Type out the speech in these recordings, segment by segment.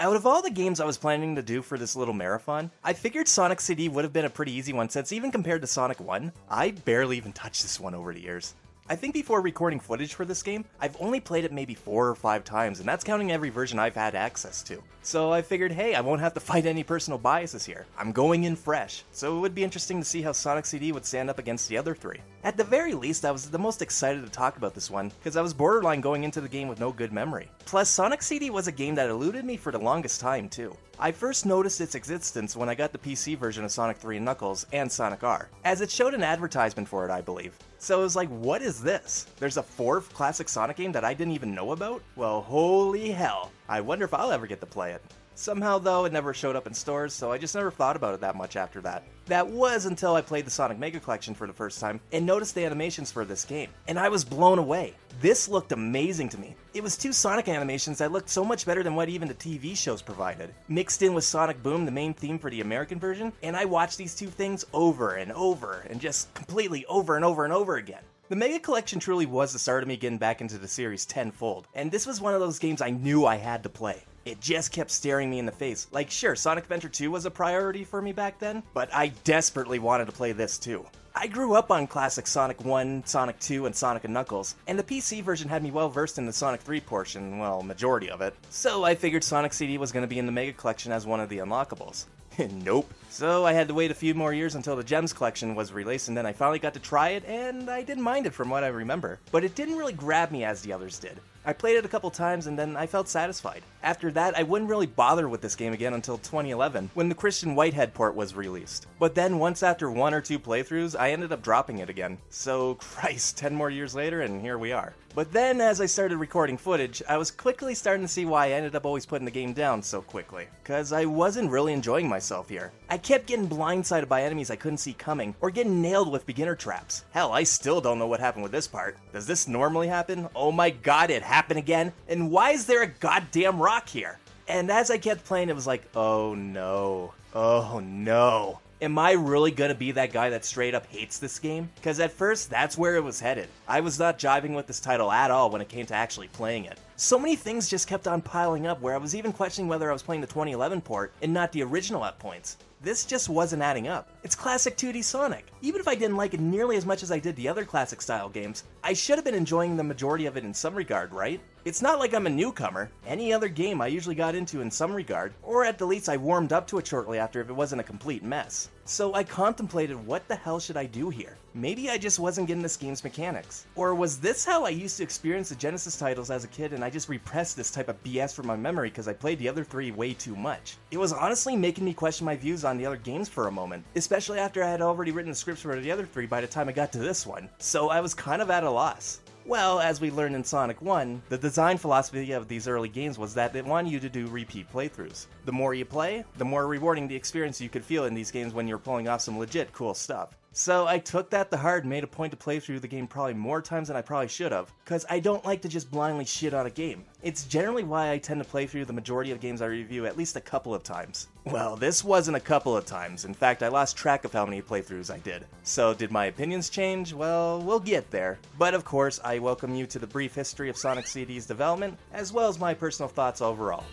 Out of all the games I was planning to do for this little marathon, I figured Sonic CD would have been a pretty easy one since even compared to Sonic 1, I barely even touched this one over the years. I think before recording footage for this game, I've only played it maybe 4 or 5 times, and that's counting every version I've had access to. So I figured, hey, I won't have to fight any personal biases here. I'm going in fresh, so it would be interesting to see how Sonic CD would stand up against the other 3. At the very least, I was the most excited to talk about this one, because I was borderline going into the game with no good memory. Plus, Sonic CD was a game that eluded me for the longest time, too. I first noticed its existence when I got the PC version of Sonic 3 and Knuckles and Sonic R, as it showed an advertisement for it, I believe. So I was like, what is this? There's a 4th classic Sonic game that I didn't even know about? Well, holy hell. I wonder if I'll ever get to play it. Somehow, though, it never showed up in stores, so I just never thought about it that much after that. That was until I played the Sonic Mega Collection for the first time and noticed the animations for this game, and I was blown away. This looked amazing to me. It was 2 Sonic animations that looked so much better than what even the TV shows provided. Mixed in with Sonic Boom, the main theme for the American version, and I watched these 2 things over and over, and just completely over and over and over again. The Mega Collection truly was the start of me getting back into the series tenfold, and this was one of those games I knew I had to play. It just kept staring me in the face. Like, sure, Sonic Adventure 2 was a priority for me back then, but I desperately wanted to play this too. I grew up on classic Sonic 1, Sonic 2, and Sonic & Knuckles, and the PC version had me well versed in the Sonic 3 portion, well, majority of it. So I figured Sonic CD was going to be in the Mega Collection as one of the unlockables. Nope. So I had to wait a few more years until the Gems collection was released, and then I finally got to try it, and I didn't mind it from what I remember. But it didn't really grab me as the others did. I played it a couple times and then I felt satisfied. After that, I wouldn't really bother with this game again until 2011, when the Christian Whitehead port was released. But then once after 1 or 2 playthroughs, I ended up dropping it again. So Christ, 10 more years later and here we are. But then as I started recording footage, I was quickly starting to see why I ended up always putting the game down so quickly. Cause I wasn't really enjoying myself here. I kept getting blindsided by enemies I couldn't see coming, or getting nailed with beginner traps. Hell, I still don't know what happened with this part. Does this normally happen? Oh my god, it happened again? And why is there a goddamn rock here? And as I kept playing, it was like, oh no. Oh no. Am I really gonna be that guy that straight up hates this game? Because at first, that's where it was headed. I was not jiving with this title at all when it came to actually playing it. So many things just kept on piling up where I was even questioning whether I was playing the 2011 port and not the original at points. This just wasn't adding up. It's classic 2D Sonic. Even if I didn't like it nearly as much as I did the other classic style games, I should have been enjoying the majority of it in some regard, right? It's not like I'm a newcomer. Any other game I usually got into in some regard, or at the least I warmed up to it shortly after if it wasn't a complete mess. So I contemplated what the hell should I do here? Maybe I just wasn't getting this game's mechanics. Or was this how I used to experience the Genesis titles as a kid and I just repressed this type of BS from my memory because I played the other 3 way too much? It was honestly making me question my views on the other games for a moment, especially after I had already written the scripts for the other 3 by the time I got to this one. So I was kind of at a loss. Well, as we learned in Sonic 1, the design philosophy of these early games was that they wanted you to do repeat playthroughs. The more you play, the more rewarding the experience you could feel in these games when you're pulling off some legit cool stuff. So I took that to heart and made a point to play through the game probably more times than I probably should have, because I don't like to just blindly shit on a game. It's generally why I tend to play through the majority of games I review at least a couple of times. Well, this wasn't a couple of times. In fact, I lost track of how many playthroughs I did. So did my opinions change? Well, we'll get there. But of course, I welcome you to the brief history of Sonic CD's development, as well as my personal thoughts overall.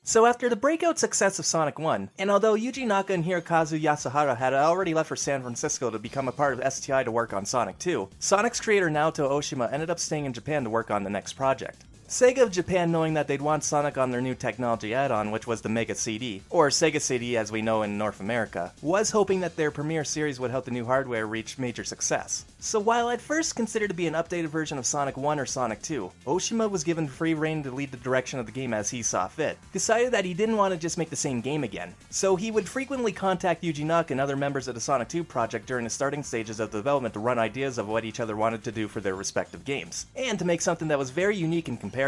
So after the breakout success of Sonic 1, and although Yuji Naka and Hirokazu Yasuhara had already left for San Francisco to become a part of STI to work on Sonic 2, Sonic's creator Naoto Oshima ended up staying in Japan to work on the next project. Sega of Japan, knowing that they'd want Sonic on their new technology add-on, which was the Mega CD, or Sega CD as we know in North America, was hoping that their Premier series would help the new hardware reach major success. So while at first considered to be an updated version of Sonic 1 or Sonic 2, Oshima was given free rein to lead the direction of the game as he saw fit, decided that he didn't want to just make the same game again. So he would frequently contact Yuji Naka and other members of the Sonic 2 project during the starting stages of development to run ideas of what each other wanted to do for their respective games, and to make something that was very unique in comparison.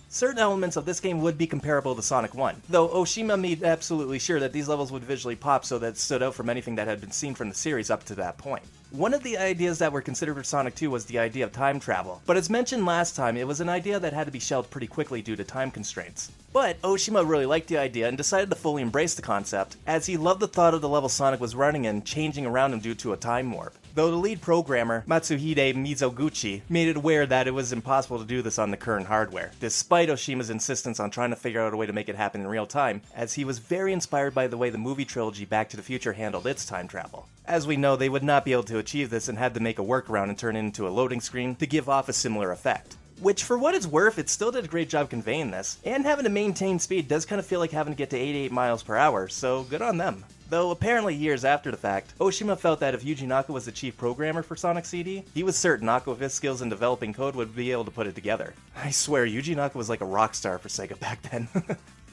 Certain elements of this game would be comparable to Sonic 1, though Oshima made absolutely sure that these levels would visually pop so that it stood out from anything that had been seen from the series up to that point. One of the ideas that were considered for Sonic 2 was the idea of time travel, but as mentioned last time, it was an idea that had to be shelved pretty quickly due to time constraints. But Oshima really liked the idea and decided to fully embrace the concept, as he loved the thought of the level Sonic was running in changing around him due to a time warp. Though the lead programmer, Matsuhide Mizoguchi, made it aware that it was impossible to do this on the current hardware, despite Oshima's insistence on trying to figure out a way to make it happen in real time, as he was very inspired by the way the movie trilogy Back to the Future handled its time travel. As we know, they would not be able to achieve this and had to make a workaround and turn it into a loading screen to give off a similar effect. Which, for what it's worth, it still did a great job conveying this, and having to maintain speed does kind of feel like having to get to 88 miles per hour, so good on them. Though apparently years after the fact, Oshima felt that if Yuji Naka was the chief programmer for Sonic CD, he was certain Naka with his skills in developing code would be able to put it together. I swear, Yuji Naka was like a rock star for Sega back then.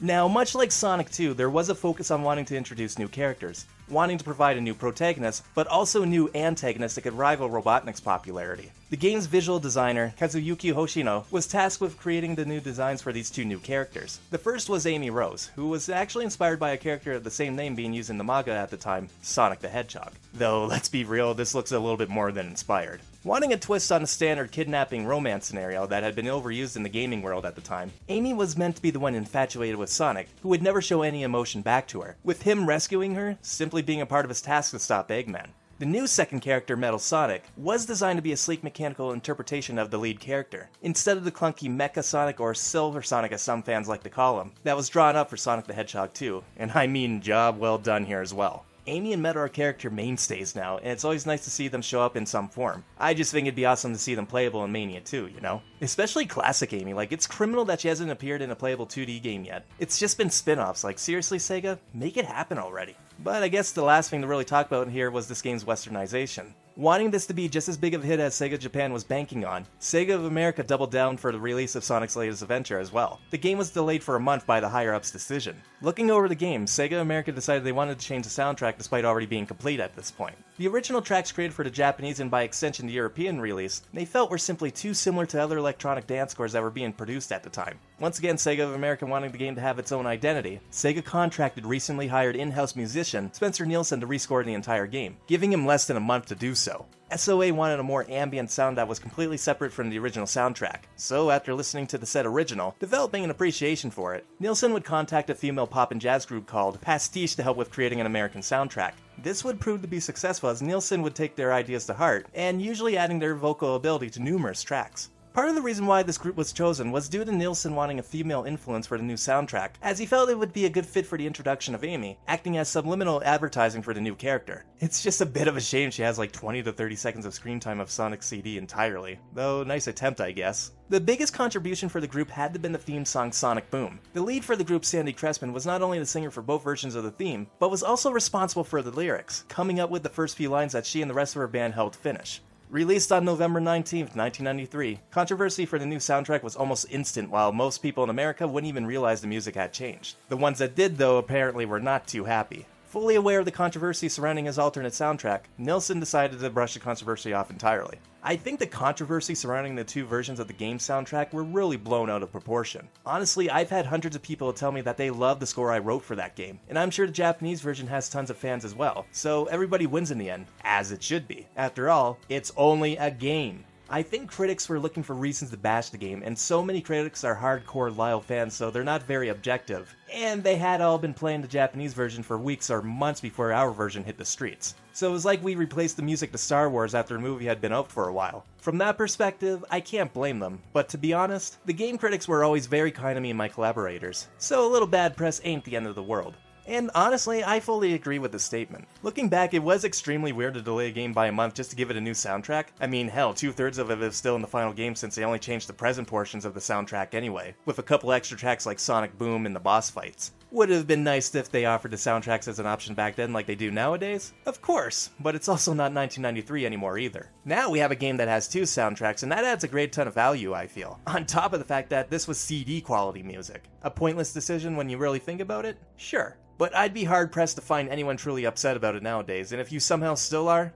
Now, much like Sonic 2, there was a focus on wanting to introduce new characters, wanting to provide a new protagonist, but also a new antagonist that could rival Robotnik's popularity. The game's visual designer, Kazuyuki Hoshino, was tasked with creating the new designs for these two new characters. The first was Amy Rose, who was actually inspired by a character of the same name being used in the manga at the time, Sonic the Hedgehog. Though, let's be real, this looks a little bit more than inspired. Wanting a twist on a standard kidnapping romance scenario that had been overused in the gaming world at the time, Amy was meant to be the one infatuated with Sonic, who would never show any emotion back to her, with him rescuing her simply being a part of his task to stop Eggman. The new second character, Metal Sonic, was designed to be a sleek mechanical interpretation of the lead character, instead of the clunky Mecha Sonic or Silver Sonic as some fans like to call him, that was drawn up for Sonic the Hedgehog 2, and I mean job well done here as well. Amy and Metal are character mainstays now, and it's always nice to see them show up in some form. I just think it'd be awesome to see them playable in Mania 2, you know? Especially classic Amy, like it's criminal that she hasn't appeared in a playable 2D game yet. It's just been spin-offs, like seriously Sega, make it happen already. But I guess the last thing to really talk about here was this game's westernization. Wanting this to be just as big of a hit as Sega Japan was banking on, Sega of America doubled down for the release of Sonic's latest adventure as well. The game was delayed for a month by the higher-ups' decision. Looking over the game, Sega America decided they wanted to change the soundtrack despite already being complete at this point. The original tracks created for the Japanese and by extension the European release, they felt were simply too similar to other electronic dance scores that were being produced at the time. Once again, Sega of America wanting the game to have its own identity, Sega contracted recently hired in-house musician Spencer Nielsen to rescore the entire game, giving him less than a month to do so. SOA wanted a more ambient sound that was completely separate from the original soundtrack, so after listening to the said original, developing an appreciation for it, Nielsen would contact a female pop and jazz group called Pastiche to help with creating an American soundtrack. This would prove to be successful as Nielsen would take their ideas to heart, and usually adding their vocal ability to numerous tracks. Part of the reason why this group was chosen was due to Nielsen wanting a female influence for the new soundtrack, as he felt it would be a good fit for the introduction of Amy, acting as subliminal advertising for the new character. It's just a bit of a shame she has like 20 to 30 seconds of screen time of Sonic CD entirely, though nice attempt I guess. The biggest contribution for the group had to have been the theme song Sonic Boom. The lead for the group, Sandy Crespin, was not only the singer for both versions of the theme, but was also responsible for the lyrics, coming up with the first few lines that she and the rest of her band helped finish. Released on November 19th, 1993, controversy for the new soundtrack was almost instant while most people in America wouldn't even realize the music had changed. The ones that did though apparently were not too happy. Fully aware of the controversy surrounding his alternate soundtrack, Nielsen decided to brush the controversy off entirely. I think the controversy surrounding the two versions of the game soundtrack were really blown out of proportion. Honestly, I've had hundreds of people tell me that they love the score I wrote for that game, and I'm sure the Japanese version has tons of fans as well, so everybody wins in the end, as it should be. After all, it's only a game. I think critics were looking for reasons to bash the game, and so many critics are hardcore Lyle fans, so they're not very objective. And they had all been playing the Japanese version for weeks or months before our version hit the streets. So it was like we replaced the music to Star Wars after the movie had been out for a while. From that perspective, I can't blame them, but to be honest, the game critics were always very kind to me and my collaborators, so a little bad press ain't the end of the world. And honestly, I fully agree with the statement. Looking back, it was extremely weird to delay a game by a month just to give it a new soundtrack. I mean, hell, 2/3 of it is still in the final game since they only changed the present portions of the soundtrack anyway, with a couple extra tracks like Sonic Boom and the boss fights. Would it have been nice if they offered the soundtracks as an option back then like they do nowadays? Of course, but it's also not 1993 anymore either. Now we have a game that has two soundtracks, and that adds a great ton of value, I feel. On top of the fact that this was CD quality music. A pointless decision when you really think about it? Sure. But I'd be hard-pressed to find anyone truly upset about it nowadays, and if you somehow still are,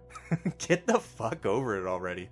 get the fuck over it already.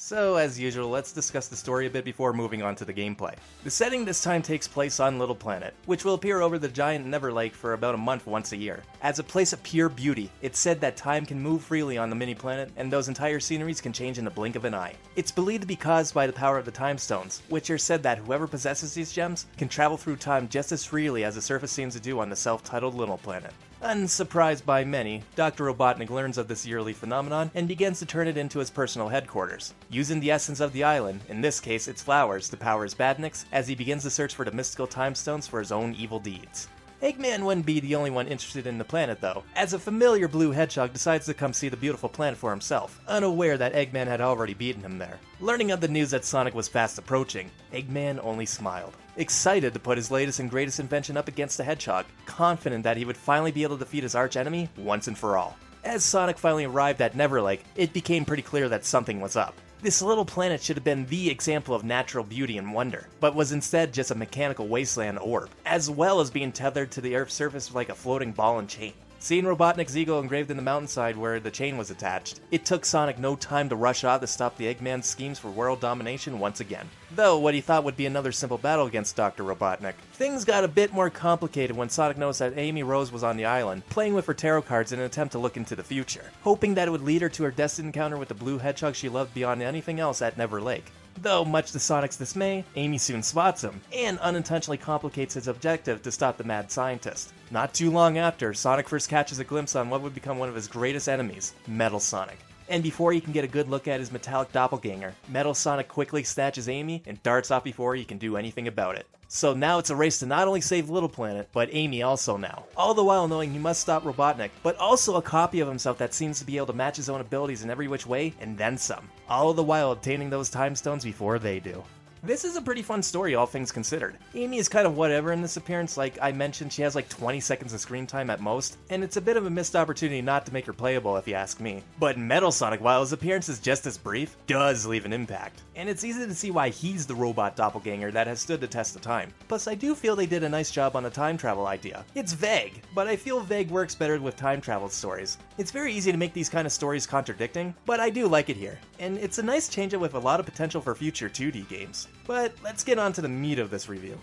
So, as usual, let's discuss the story a bit before moving on to the gameplay. The setting this time takes place on Little Planet, which will appear over the giant Never Lake for about a month once a year. As a place of pure beauty, it's said that time can move freely on the mini-planet, and those entire sceneries can change in the blink of an eye. It's believed to be caused by the power of the Time Stones, which are said that whoever possesses these gems can travel through time just as freely as the surface seems to do on the self-titled Little Planet. Unsurprised by many, Dr. Robotnik learns of this yearly phenomenon and begins to turn it into his personal headquarters, using the essence of the island, in this case its flowers, to power his badniks as he begins to search for the mystical time stones for his own evil deeds. Eggman wouldn't be the only one interested in the planet though, as a familiar blue hedgehog decides to come see the beautiful planet for himself, unaware that Eggman had already beaten him there. Learning of the news that Sonic was fast approaching, Eggman only smiled, excited to put his latest and greatest invention up against the hedgehog, confident that he would finally be able to defeat his archenemy once and for all. As Sonic finally arrived at Never Lake, it became pretty clear that something was up. This little planet should have been the example of natural beauty and wonder, but was instead just a mechanical wasteland orb, as well as being tethered to the Earth's surface like a floating ball and chain. Seeing Robotnik's ego engraved in the mountainside where the chain was attached, it took Sonic no time to rush out to stop the Eggman's schemes for world domination once again. Though what he thought would be another simple battle against Dr. Robotnik, things got a bit more complicated when Sonic noticed that Amy Rose was on the island, playing with her tarot cards in an attempt to look into the future, hoping that it would lead her to her destined encounter with the blue hedgehog she loved beyond anything else at Never Lake. Though, much to Sonic's dismay, Amy soon spots him, and unintentionally complicates his objective to stop the mad scientist. Not too long after, Sonic first catches a glimpse on what would become one of his greatest enemies, Metal Sonic. And before he can get a good look at his metallic doppelganger, Metal Sonic quickly snatches Amy and darts off before he can do anything about it. So now it's a race to not only save Little Planet, but Amy also now. All the while knowing he must stop Robotnik, but also a copy of himself that seems to be able to match his own abilities in every which way, and then some. All the while obtaining those time stones before they do. This is a pretty fun story, all things considered. Amy is kind of whatever in this appearance. Like I mentioned, she has like 20 seconds of screen time at most, and it's a bit of a missed opportunity not to make her playable if you ask me. But Metal Sonic, while his appearance is just as brief, does leave an impact. And it's easy to see why he's the robot doppelganger that has stood the test of time. Plus, I do feel they did a nice job on the time travel idea. It's vague, but I feel vague works better with time travel stories. It's very easy to make these kind of stories contradicting, but I do like it here. And it's a nice change-up with a lot of potential for future 2D games. But let's get on to the meat of this review.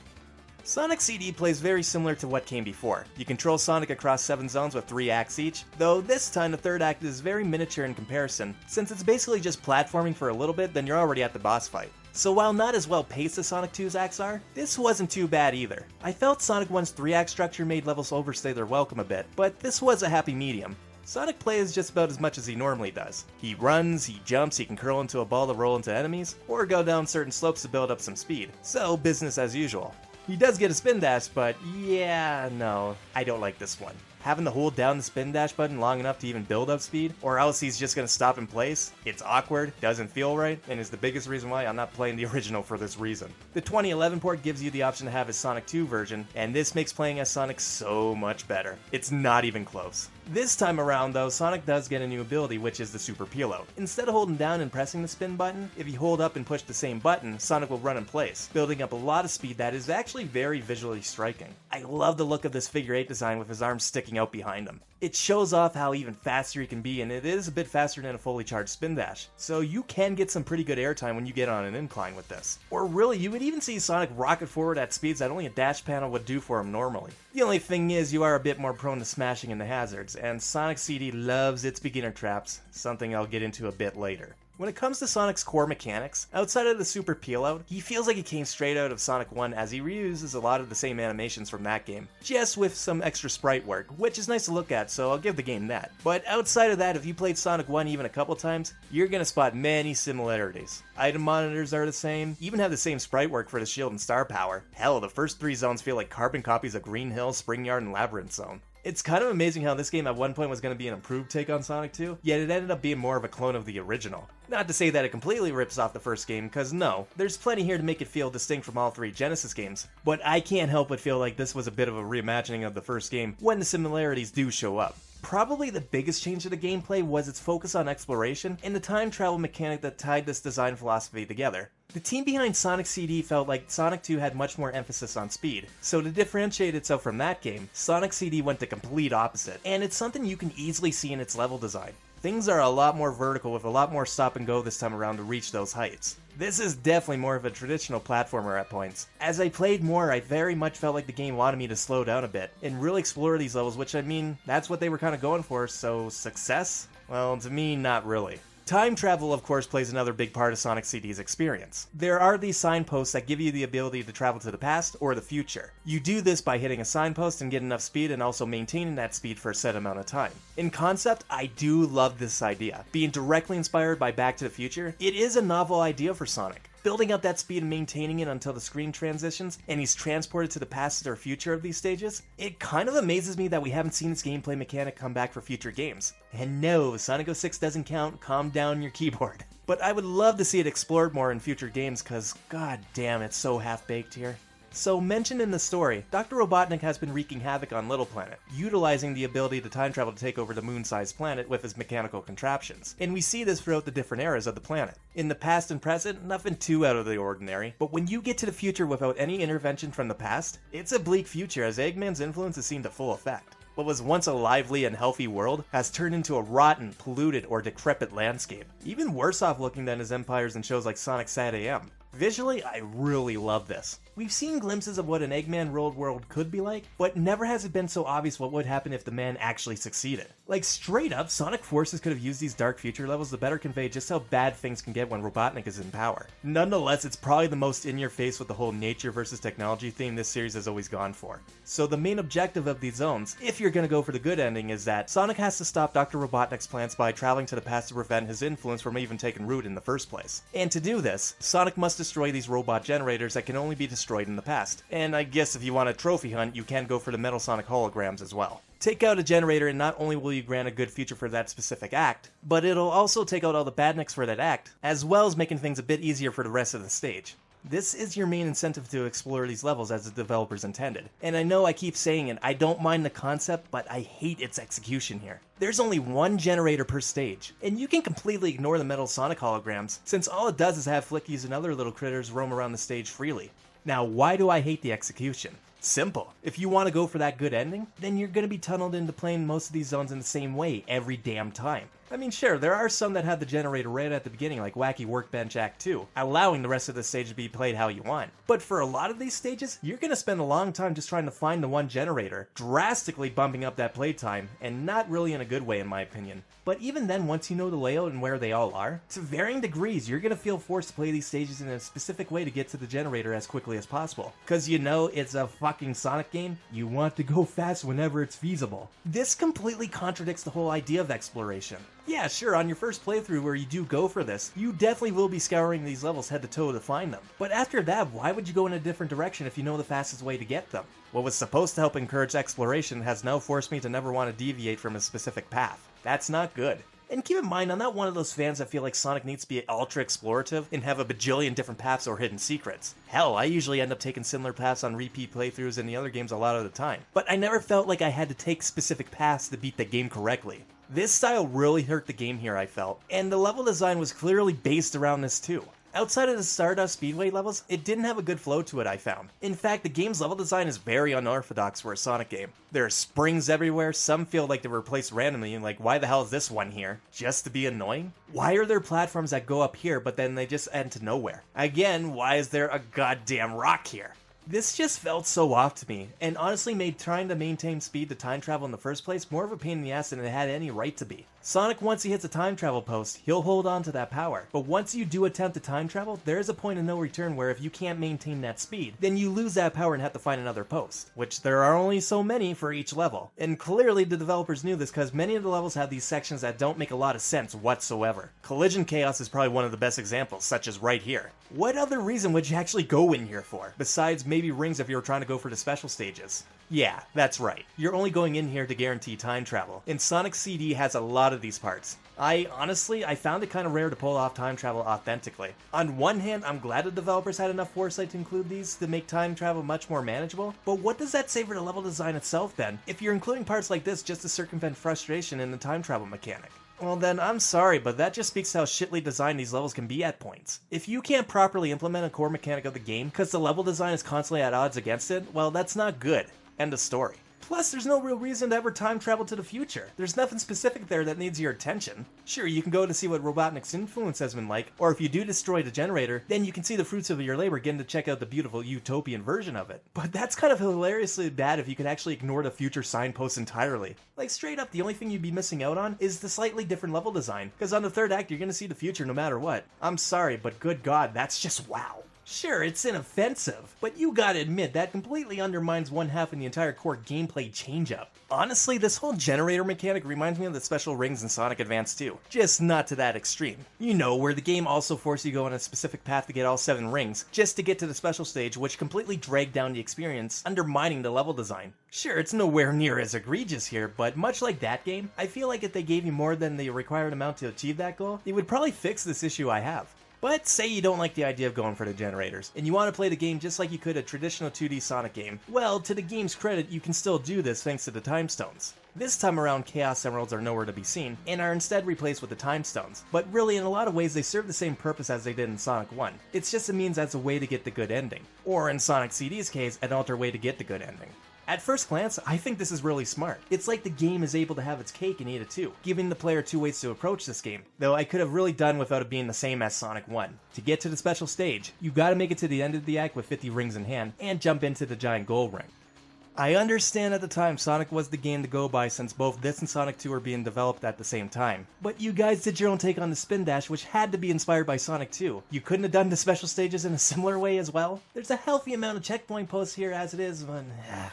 Sonic CD plays very similar to what came before. You control Sonic across 7 zones with 3 acts each, though this time the third act is very miniature in comparison, since it's basically just platforming for a little bit, then you're already at the boss fight. So while not as well paced as Sonic 2's acts are, this wasn't too bad either. I felt Sonic 1's 3-act structure made levels overstay their welcome a bit, but this was a happy medium. Sonic plays just about as much as he normally does. He runs, he jumps, he can curl into a ball to roll into enemies, or go down certain slopes to build up some speed. So business as usual. He does get a spin dash, but yeah, no, I don't like this one. Having to hold down the spin dash button long enough to even build up speed, or else he's just gonna stop in place. It's awkward, doesn't feel right, and is the biggest reason why I'm not playing the original for this reason. The 2011 port gives you the option to have his Sonic 2 version, and this makes playing as Sonic so much better. It's not even close. This time around though, Sonic does get a new ability, which is the Super Peel-Out. Instead of holding down and pressing the spin button, if you hold up and push the same button, Sonic will run in place, building up a lot of speed that is actually very visually striking. I love the look of this figure 8 design with his arms sticking out behind him. It shows off how even faster he can be, and it is a bit faster than a fully charged spin dash, so you can get some pretty good airtime when you get on an incline with this. Or really, you would even see Sonic rocket forward at speeds that only a dash panel would do for him normally. The only thing is, you are a bit more prone to smashing into hazards, and Sonic CD loves its beginner traps, something I'll get into a bit later. When it comes to Sonic's core mechanics, outside of the Super Peel-Out, he feels like he came straight out of Sonic 1 as he reuses a lot of the same animations from that game, just with some extra sprite work, which is nice to look at, so I'll give the game that. But outside of that, if you played Sonic 1 even a couple times, you're gonna spot many similarities. Item monitors are the same, even have the same sprite work for the shield and star power. Hell, the first 3 zones feel like carbon copies of Green Hill, Spring Yard, and Labyrinth Zone. It's kind of amazing how this game at one point was going to be an improved take on Sonic 2, yet it ended up being more of a clone of the original. Not to say that it completely rips off the first game, cause no, there's plenty here to make it feel distinct from all 3 Genesis games, but I can't help but feel like this was a bit of a reimagining of the first game when the similarities do show up. Probably the biggest change to the gameplay was its focus on exploration and the time travel mechanic that tied this design philosophy together. The team behind Sonic CD felt like Sonic 2 had much more emphasis on speed, so to differentiate itself from that game, Sonic CD went the complete opposite, and it's something you can easily see in its level design. things are a lot more vertical with a lot more stop and go this time around to reach those heights. This is definitely more of a traditional platformer at points. As I played more, I very much felt like the game wanted me to slow down a bit and really explore these levels, which I mean, that's what they were kind of going for, so success? Well, to me, not really. Time travel, of course, plays another big part of Sonic CD's experience. There are these signposts that give you the ability to travel to the past or the future. You do this by hitting a signpost and get enough speed and also maintaining that speed for a set amount of time. In concept, I do love this idea. Being directly inspired by Back to the Future, it is a novel idea for Sonic. Building up that speed and maintaining it until the screen transitions and he's transported to the past or future of these stages, it kind of amazes me that we haven't seen this gameplay mechanic come back for future games. And no, Sonic 06 doesn't count, calm down your keyboard. But I would love to see it explored more in future games cause god damn it's so half-baked here. So mentioned in the story, Dr. Robotnik has been wreaking havoc on Little Planet, utilizing the ability to time travel to take over the moon-sized planet with his mechanical contraptions. And we see this throughout the different eras of the planet. In the past and present, nothing too out of the ordinary, but when you get to the future without any intervention from the past, it's a bleak future as Eggman's influence is seen to full effect. What was once a lively and healthy world has turned into a rotten, polluted, or decrepit landscape, even worse off looking than his empires in shows like Sonic Sat AM. Visually, I really love this. We've seen glimpses of what an Eggman-ruled world could be like, but never has it been so obvious what would happen if the man actually succeeded. Like straight up, Sonic Forces could have used these dark future levels to better convey just how bad things can get when Robotnik is in power. Nonetheless, it's probably the most in-your-face with the whole nature versus technology theme this series has always gone for. So the main objective of these zones, if you're gonna go for the good ending, is that Sonic has to stop Dr. Robotnik's plans by traveling to the past to prevent his influence from even taking root in the first place. And to do this, Sonic must destroy these robot generators that can only be destroyed in the past. And I guess if you want a trophy hunt, you can go for the Metal Sonic holograms as well. Take out a generator and not only will you grant a good future for that specific act, but it'll also take out all the badniks for that act, as well as making things a bit easier for the rest of the stage. This is your main incentive to explore these levels as the developers intended. And I know I keep saying it, I don't mind the concept, but I hate its execution here. There's only one generator per stage, and you can completely ignore the Metal Sonic holograms, since all it does is have Flickies and other little critters roam around the stage freely. Now, why do I hate the execution? Simple. If you want to go for that good ending, then you're going to be tunneled into playing most of these zones in the same way every damn time. I mean, sure, there are some that have the generator right at the beginning, like Wacky Workbench Act 2, allowing the rest of the stage to be played how you want. But for a lot of these stages, you're going to spend a long time just trying to find the one generator, drastically bumping up that playtime, and not really in a good way in my opinion. But even then, once you know the layout and where they all are, to varying degrees, you're going to feel forced to play these stages in a specific way to get to the generator as quickly as possible. Cause you know it's a fucking Sonic game, you want to go fast whenever it's feasible. This completely contradicts the whole idea of exploration. Yeah, sure, on your first playthrough where you do go for this, you definitely will be scouring these levels head to toe to find them. But after that, why would you go in a different direction if you know the fastest way to get them? What was supposed to help encourage exploration has now forced me to never want to deviate from a specific path. That's not good. And keep in mind, I'm not one of those fans that feel like Sonic needs to be ultra explorative and have a bajillion different paths or hidden secrets. Hell, I usually end up taking similar paths on repeat playthroughs in the other games a lot of the time. But I never felt like I had to take specific paths to beat the game correctly. This style really hurt the game here, I felt, and the level design was clearly based around this too. Outside of the Stardust Speedway levels, it didn't have a good flow to it, I found. In fact, the game's level design is very unorthodox for a Sonic game. There are springs everywhere, some feel like they were placed randomly, like why the hell is this one here? Just to be annoying? Why are there platforms that go up here but then they just end to nowhere? Again, why is there a goddamn rock here? This just felt so off to me, and honestly made trying to maintain speed to time travel in the first place more of a pain in the ass than it had any right to be. Sonic, once he hits a time travel post, he'll hold on to that power. But once you do attempt to time travel, there is a point of no return where if you can't maintain that speed, then you lose that power and have to find another post. Which there are only so many for each level. And clearly the developers knew this because many of the levels have these sections that don't make a lot of sense whatsoever. Collision Chaos is probably one of the best examples, such as right here. What other reason would you actually go in here for, besides maybe rings if you were trying to go for the special stages? Yeah, that's right. You're only going in here to guarantee time travel, and Sonic CD has a lot of these parts. I found it kind of rare to pull off time travel authentically. On one hand, I'm glad the developers had enough foresight to include these to make time travel much more manageable, but what does that say for the level design itself then, if you're including parts like this just to circumvent frustration in the time travel mechanic? Well then, I'm sorry, but that just speaks to how shittily designed these levels can be at points. If you can't properly implement a core mechanic of the game because the level design is constantly at odds against it, well that's not good. End of story. Plus, there's no real reason to ever time travel to the future. There's nothing specific there that needs your attention. Sure, you can go to see what Robotnik's influence has been like, or if you do destroy the generator, then you can see the fruits of your labor getting to check out the beautiful utopian version of it. But that's kind of hilariously bad if you could actually ignore the future signposts entirely. Like, straight up, the only thing you'd be missing out on is the slightly different level design, because on the third act, you're gonna see the future no matter what. I'm sorry, but good God, that's just wow. Sure, it's inoffensive, but you gotta admit that completely undermines one half of the entire core gameplay change-up. Honestly, this whole generator mechanic reminds me of the special rings in Sonic Advance 2, just not to that extreme. You know, where the game also forces you to go on a specific path to get all 7 rings, just to get to the special stage, which completely dragged down the experience, undermining the level design. Sure, it's nowhere near as egregious here, but much like that game, I feel like if they gave you more than the required amount to achieve that goal, they would probably fix this issue I have. But say you don't like the idea of going for the generators, and you want to play the game just like you could a traditional 2D Sonic game, well, to the game's credit, you can still do this thanks to the Time Stones. This time around, Chaos Emeralds are nowhere to be seen, and are instead replaced with the Time Stones. But really, in a lot of ways, they serve the same purpose as they did in Sonic 1. It's just a means as a way to get the good ending. Or in Sonic CD's case, an alternate way to get the good ending. At first glance, I think this is really smart. It's like the game is able to have its cake and eat it too, giving the player 2 ways to approach this game, though I could have really done without it being the same as Sonic 1. To get to the special stage, you gotta make it to the end of the act with 50 rings in hand, and jump into the giant gold ring. I understand at the time Sonic was the game to go by since both this and Sonic 2 were being developed at the same time. But you guys did your own take on the Spin Dash, which had to be inspired by Sonic 2. You couldn't have done the special stages in a similar way as well? There's a healthy amount of checkpoint posts here as it is, but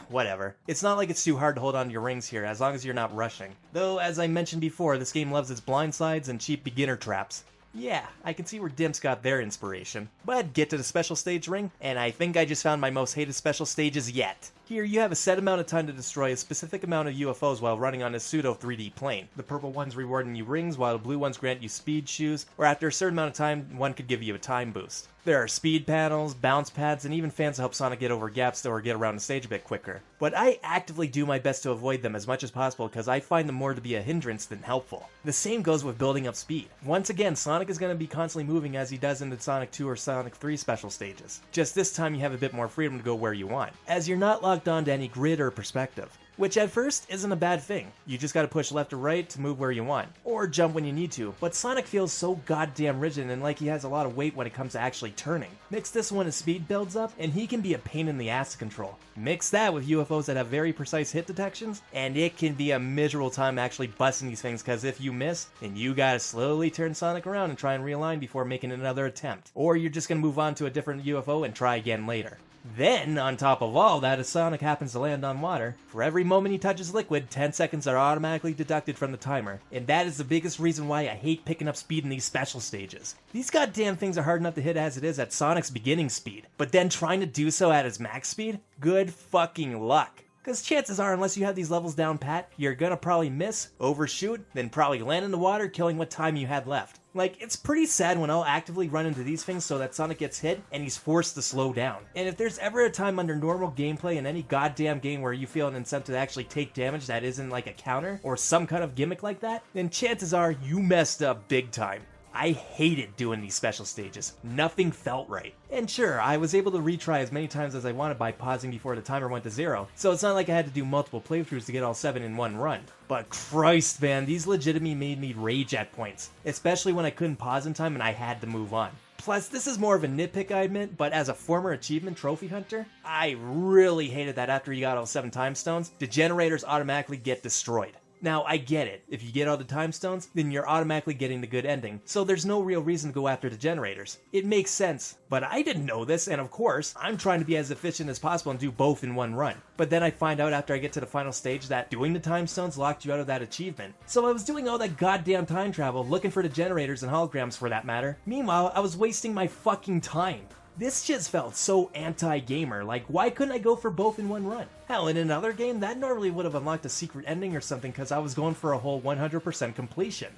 whatever. It's not like it's too hard to hold on to your rings here, as long as you're not rushing. Though, as I mentioned before, this game loves its blindsides and cheap beginner traps. Yeah, I can see where Dimps got their inspiration. But get to the special stage ring, and I think I just found my most hated special stages yet. Here, you have a set amount of time to destroy a specific amount of UFOs while running on a pseudo 3D plane. The purple ones rewarding you rings, while the blue ones grant you speed shoes, or after a certain amount of time, one could give you a time boost. There are speed panels, bounce pads, and even fans to help Sonic get over gaps or get around the stage a bit quicker. But I actively do my best to avoid them as much as possible because I find them more to be a hindrance than helpful. The same goes with building up speed. Once again, Sonic is going to be constantly moving as he does in the Sonic 2 or Sonic 3 special stages. Just this time you have a bit more freedom to go where you want, as you're not locked on to any grid or perspective. Which at first isn't a bad thing. You just gotta push left or right to move where you want, or jump when you need to, but Sonic feels so goddamn rigid and like he has a lot of weight when it comes to actually turning. Mix this when his speed builds up, and he can be a pain in the ass to control. Mix that with UFOs that have very precise hit detections, and it can be a miserable time actually busting these things, cause if you miss, then you gotta slowly turn Sonic around and try and realign before making another attempt. Or you're just gonna move on to a different UFO and try again later. Then, on top of all that, if Sonic happens to land on water, for every moment he touches liquid, 10 seconds are automatically deducted from the timer, and that is the biggest reason why I hate picking up speed in these special stages. These goddamn things are hard enough to hit as it is at Sonic's beginning speed, but then trying to do so at his max speed? Good fucking luck. Because chances are, unless you have these levels down pat, you're gonna probably miss, overshoot, then probably land in the water, killing what time you had left. Like, it's pretty sad when I'll actively run into these things so that Sonic gets hit and he's forced to slow down. And if there's ever a time under normal gameplay in any goddamn game where you feel an incentive to actually take damage that isn't like a counter or some kind of gimmick like that, then chances are you messed up big time. I hated doing these special stages. Nothing felt right. And sure, I was able to retry as many times as I wanted by pausing before the timer went to 0, so it's not like I had to do multiple playthroughs to get all 7 in one run. But Christ, man, these legitimately made me rage at points, especially when I couldn't pause in time and I had to move on. Plus, this is more of a nitpick I admit, but as a former achievement trophy hunter, I really hated that after you got all 7 time stones, the generators automatically get destroyed. Now, I get it. If you get all the time stones, then you're automatically getting the good ending, so there's no real reason to go after the generators. It makes sense. But I didn't know this, and of course, I'm trying to be as efficient as possible and do both in one run. But then I find out after I get to the final stage that doing the time stones locked you out of that achievement. So I was doing all that goddamn time travel, looking for the generators and holograms for that matter. Meanwhile, I was wasting my fucking time. This just felt so anti-gamer, like why couldn't I go for both in one run? Hell, in another game, that normally would have unlocked a secret ending or something because I was going for a whole 100% completion.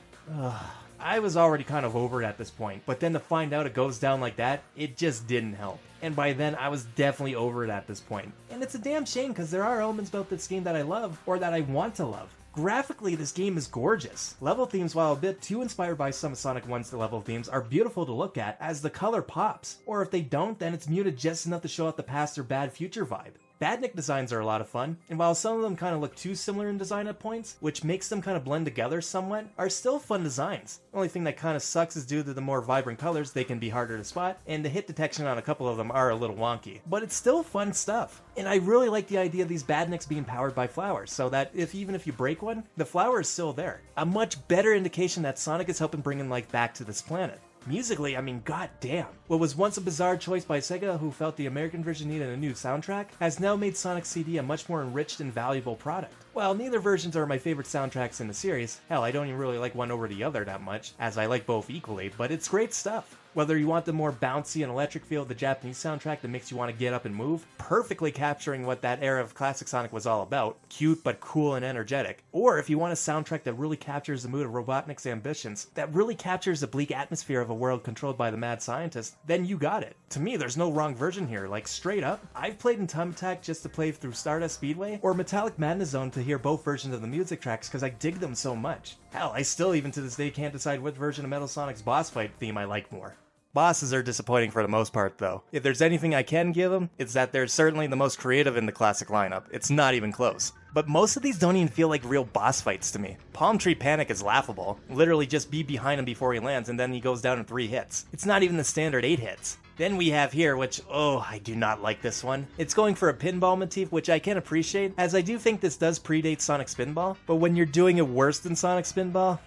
I was already kind of over it at this point, but then to find out it goes down like that, it just didn't help. And by then, I was definitely over it at this point. And it's a damn shame because there are elements about this game that I love, or that I want to love. Graphically, this game is gorgeous. Level themes, while a bit too inspired by some of Sonic 1's level themes, are beautiful to look at as the color pops. Or if they don't, then it's muted just enough to show out the past or bad future vibe. Badnik designs are a lot of fun, and while some of them kind of look too similar in design at points, which makes them kind of blend together somewhat, are still fun designs. The only thing that kind of sucks is due to the more vibrant colors, they can be harder to spot, and the hit detection on a couple of them are a little wonky. But it's still fun stuff. And I really like the idea of these Badniks being powered by flowers, so that even if you break one, the flower is still there. A much better indication that Sonic is helping bring life back to this planet. Musically, I mean, goddamn. What was once a bizarre choice by Sega, who felt the American version needed a new soundtrack, has now made Sonic CD a much more enriched and valuable product. While neither versions are my favorite soundtracks in the series, hell, I don't even really like one over the other that much, as I like both equally, but it's great stuff. Whether you want the more bouncy and electric feel of the Japanese soundtrack that makes you want to get up and move, perfectly capturing what that era of classic Sonic was all about, cute but cool and energetic, or if you want a soundtrack that really captures the mood of Robotnik's ambitions, that really captures the bleak atmosphere of a world controlled by the mad scientist, then you got it. To me, there's no wrong version here, like straight up. I've played in Time Attack just to play through Stardust Speedway, or Metallic Madness Zone to hear both versions of the music tracks because I dig them so much. Hell, I still even to this day can't decide what version of Metal Sonic's boss fight theme I like more. Bosses are disappointing for the most part, though. If there's anything I can give them, it's that they're certainly the most creative in the classic lineup. It's not even close. But most of these don't even feel like real boss fights to me. Palm Tree Panic is laughable. Literally just be behind him before he lands and then he goes down in 3 hits. It's not even the standard 8 hits. Then we have here, which, oh, I do not like this one. It's going for a pinball motif, which I can appreciate, as I do think this does predate Sonic Spinball, but when you're doing it worse than Sonic Spinball,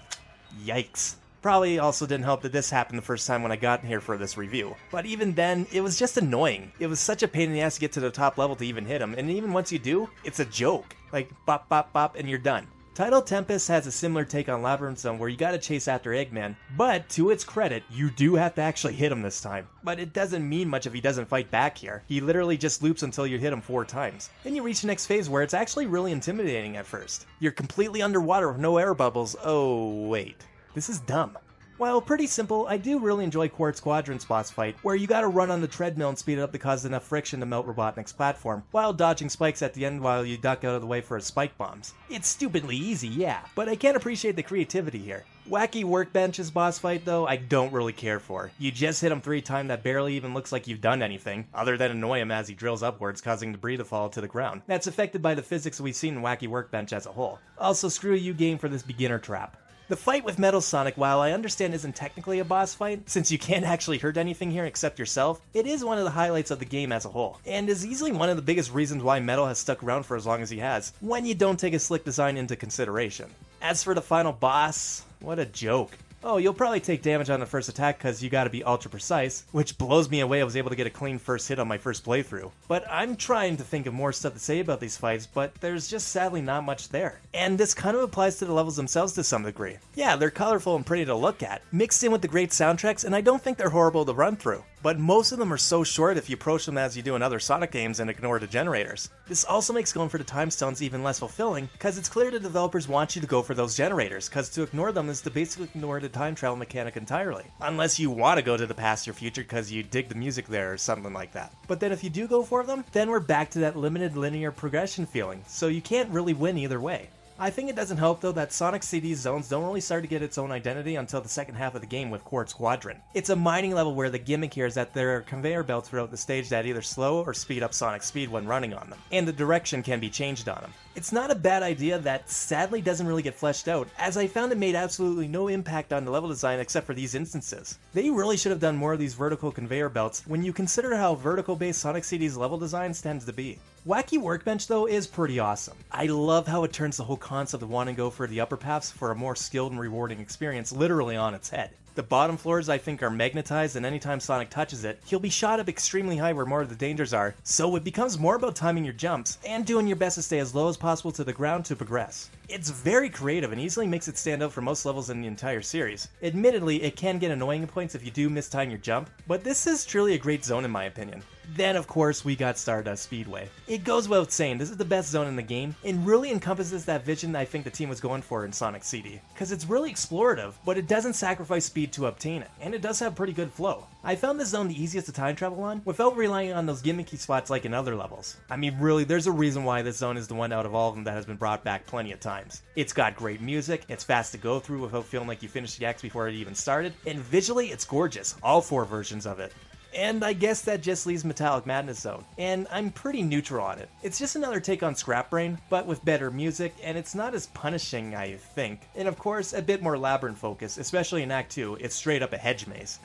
yikes. Probably also didn't help that this happened the first time when I got here for this review. But even then, it was just annoying. It was such a pain in the ass to get to the top level to even hit him, and even once you do, it's a joke. Like, bop, bop, bop, and you're done. Tidal Tempest has a similar take on Labyrinth Zone where you gotta chase after Eggman, but to its credit, you do have to actually hit him this time. But it doesn't mean much if he doesn't fight back here. He literally just loops until you hit him 4 times. Then you reach the next phase where it's actually really intimidating at first. You're completely underwater with no air bubbles. Oh, wait. This is dumb. While pretty simple, I do really enjoy Quartz Squadron's boss fight, where you gotta run on the treadmill and speed it up to cause enough friction to melt Robotnik's platform, while dodging spikes at the end while you duck out of the way for his spike bombs. It's stupidly easy, yeah, but I can appreciate the creativity here. Wacky Workbench's boss fight, though, I don't really care for. You just hit him 3 times that barely even looks like you've done anything, other than annoy him as he drills upwards, causing debris to fall to the ground. That's affected by the physics we've seen in Wacky Workbench as a whole. Also, screw you game for this beginner trap. The fight with Metal Sonic, while I understand isn't technically a boss fight, since you can't actually hurt anything here except yourself, it is one of the highlights of the game as a whole, and is easily one of the biggest reasons why Metal has stuck around for as long as he has, when you don't take a slick design into consideration. As for the final boss, what a joke. Oh, you'll probably take damage on the first attack because you gotta be ultra precise, which blows me away I was able to get a clean first hit on my first playthrough. But I'm trying to think of more stuff to say about these fights, but there's just sadly not much there. And this kind of applies to the levels themselves to some degree. Yeah, they're colorful and pretty to look at, mixed in with the great soundtracks, and I don't think they're horrible to run through. But most of them are so short if you approach them as you do in other Sonic games and ignore the generators. This also makes going for the time stones even less fulfilling, because it's clear the developers want you to go for those generators, because to ignore them is to basically ignore the time travel mechanic entirely. Unless you want to go to the past or future because you dig the music there or something like that. But then if you do go for them, then we're back to that limited linear progression feeling, so you can't really win either way. I think it doesn't help though that Sonic CD's zones don't really start to get its own identity until the second half of the game with Quartz Squadron. It's a mining level where the gimmick here is that there are conveyor belts throughout the stage that either slow or speed up Sonic's speed when running on them, and the direction can be changed on them. It's not a bad idea that sadly doesn't really get fleshed out, as I found it made absolutely no impact on the level design except for these instances. They really should have done more of these vertical conveyor belts when you consider how vertical-based Sonic CD's level designs tends to be. Wacky Workbench though is pretty awesome. I love how it turns the whole concept of wanting to go for the upper paths for a more skilled and rewarding experience literally on its head. The bottom floors I think are magnetized, and anytime Sonic touches it, he'll be shot up extremely high where more of the dangers are, so it becomes more about timing your jumps and doing your best to stay as low as possible to the ground to progress. It's very creative and easily makes it stand out for most levels in the entire series. Admittedly, it can get annoying at points if you do mistime your jump, but this is truly a great zone in my opinion. Then of course we got Stardust Speedway. It goes without saying this is the best zone in the game and really encompasses that vision I think the team was going for in Sonic CD. Cause it's really explorative, but it doesn't sacrifice speed to obtain it, and it does have pretty good flow. I found this zone the easiest to time travel on without relying on those gimmicky spots like in other levels. I mean really, there's a reason why this zone is the one out of all of them that has been brought back plenty of times. It's got great music, it's fast to go through without feeling like you finished the acts before it even started, and visually it's gorgeous, all 4 versions of it. And I guess that just leaves Metallic Madness Zone, and I'm pretty neutral on it. It's just another take on Scrap Brain, but with better music, and it's not as punishing, I think. And of course, a bit more labyrinth focus, especially in Act 2, it's straight up a hedge maze.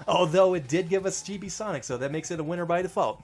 Although it did give us GB Sonic, so that makes it a winner by default.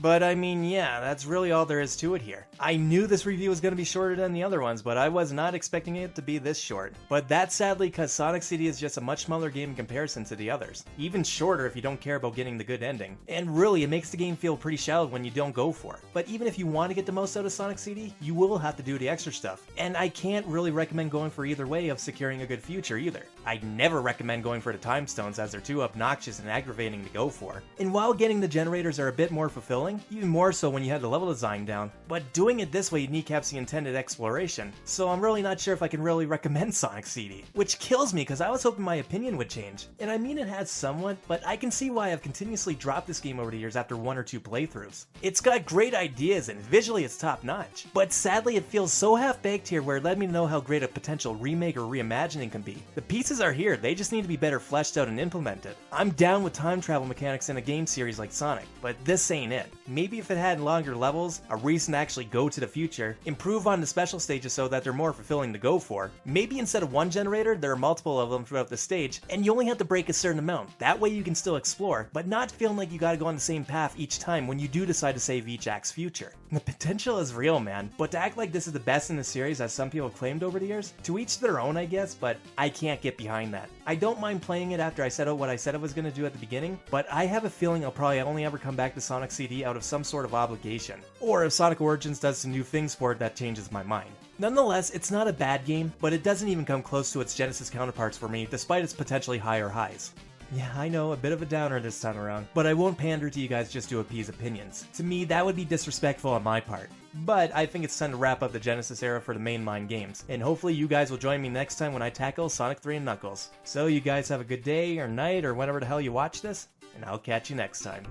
But I mean, yeah, that's really all there is to it here. I knew this review was going to be shorter than the other ones, but I was not expecting it to be this short. But that's sadly because Sonic CD is just a much smaller game in comparison to the others. Even shorter if you don't care about getting the good ending. And really, it makes the game feel pretty shallow when you don't go for it. But even if you want to get the most out of Sonic CD, you will have to do the extra stuff. And I can't really recommend going for either way of securing a good future either. I'd never recommend going for the time stones as they're too obnoxious and aggravating to go for. And while getting the generators are a bit more fulfilling, even more so when you have the level design down, but doing it this way kneecaps the intended exploration, so I'm really not sure if I can really recommend Sonic CD. Which kills me because I was hoping my opinion would change. And I mean it has somewhat, but I can see why I've continuously dropped this game over the years after 1 or 2 playthroughs. It's got great ideas and visually it's top notch, but sadly it feels so half-baked here where it let me know how great a potential remake or reimagining can be. The pieces are here, they just need to be better fleshed out and implemented. I'm down with time travel mechanics in a game series like Sonic, but this ain't it. Maybe if it had longer levels, a reason to actually go to the future, improve on the special stages so that they're more fulfilling to go for. Maybe instead of one generator, there are multiple of them throughout the stage, and you only have to break a certain amount. That way you can still explore, but not feeling like you gotta go on the same path each time when you do decide to save each act's future. The potential is real, man, but to act like this is the best in the series as some people have claimed over the years, to each their own I guess, but I can't get behind that. I don't mind playing it after I set out what I said I was gonna do at the beginning, but I have a feeling I'll probably only ever come back to Sonic CD out of some sort of obligation, or if Sonic Origins does some new things for it that changes my mind. Nonetheless, it's not a bad game, but it doesn't even come close to its Genesis counterparts for me, despite its potentially higher highs. Yeah, I know, a bit of a downer this time around, but I won't pander to you guys just to appease opinions. To me, that would be disrespectful on my part. But I think it's time to wrap up the Genesis era for the mainline games, and hopefully you guys will join me next time when I tackle Sonic 3 and Knuckles. So you guys have a good day or night or whenever the hell you watch this, and I'll catch you next time.